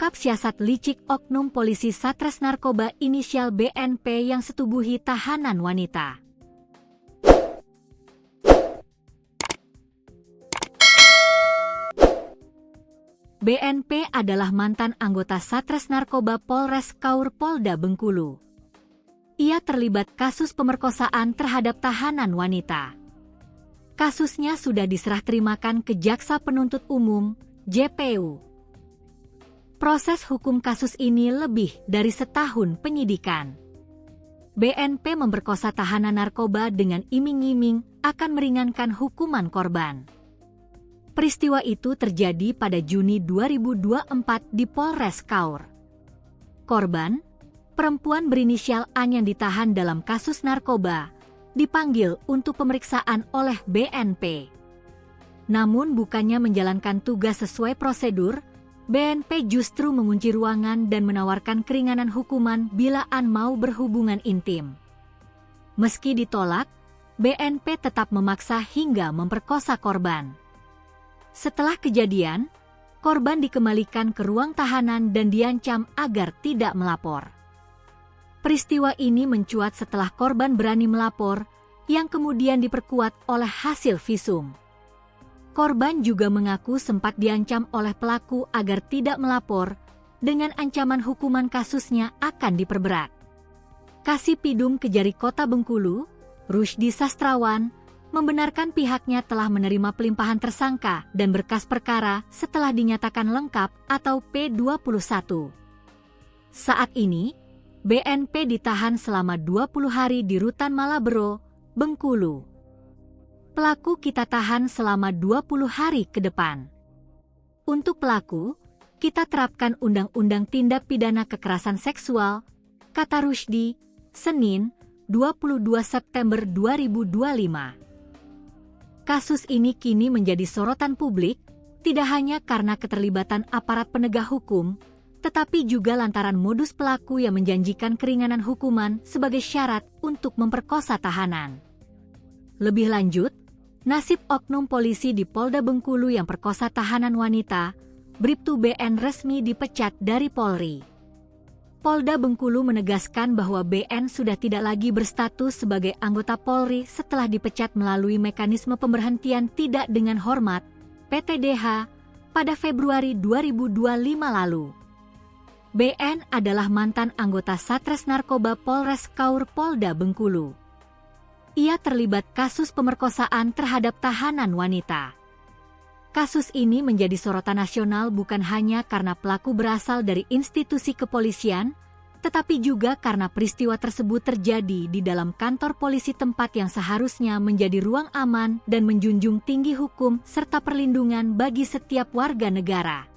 Terungkap siasat licik oknum polisi Satres Narkoba inisial BNP yang setubuhi tahanan wanita. BNP adalah mantan anggota Satres Narkoba Polres Kaur Polda Bengkulu. Ia terlibat kasus pemerkosaan terhadap tahanan wanita. Kasusnya sudah diserah terimakan ke Jaksa Penuntut Umum, JPU. Proses hukum kasus ini lebih dari setahun penyidikan. BNP memperkosa tahanan narkoba dengan iming-iming akan meringankan hukuman korban. Peristiwa itu terjadi pada Juni 2024 di Polres Kaur. Korban, perempuan berinisial A yang ditahan dalam kasus narkoba, dipanggil untuk pemeriksaan oleh BNP. Namun bukannya menjalankan tugas sesuai prosedur, BNP justru mengunci ruangan dan menawarkan keringanan hukuman bila An mau berhubungan intim. Meski ditolak, BNP tetap memaksa hingga memperkosa korban. Setelah kejadian, korban dikembalikan ke ruang tahanan dan diancam agar tidak melapor. Peristiwa ini mencuat setelah korban berani melapor, yang kemudian diperkuat oleh hasil visum. Korban juga mengaku sempat diancam oleh pelaku agar tidak melapor, dengan ancaman hukuman kasusnya akan diperberat. Kasipidum Kejari Kota Bengkulu, Rusdi Sastrawan, membenarkan pihaknya telah menerima pelimpahan tersangka dan berkas perkara setelah dinyatakan lengkap atau P21. Saat ini, BNP ditahan selama 20 hari di Rutan Malabero, Bengkulu. Pelaku kita tahan selama 20 hari ke depan. Untuk pelaku, kita terapkan Undang-Undang Tindak Pidana Kekerasan Seksual, kata Rusdi, Senin, 22 September 2025. Kasus ini kini menjadi sorotan publik, tidak hanya karena keterlibatan aparat penegak hukum, tetapi juga lantaran modus pelaku yang menjanjikan keringanan hukuman sebagai syarat untuk memperkosa tahanan. Lebih lanjut, nasib oknum polisi di Polda Bengkulu yang perkosa tahanan wanita, Bribtu BN resmi dipecat dari Polri. Polda Bengkulu menegaskan bahwa BN sudah tidak lagi berstatus sebagai anggota Polri setelah dipecat melalui mekanisme pemberhentian tidak dengan hormat, PTDH, pada Februari 2025 lalu. BN adalah mantan anggota Satres Narkoba Polres Kaur Polda Bengkulu. Ia terlibat kasus pemerkosaan terhadap tahanan wanita. Kasus ini menjadi sorotan nasional bukan hanya karena pelaku berasal dari institusi kepolisian, tetapi juga karena peristiwa tersebut terjadi di dalam kantor polisi tempat yang seharusnya menjadi ruang aman dan menjunjung tinggi hukum serta perlindungan bagi setiap warga negara.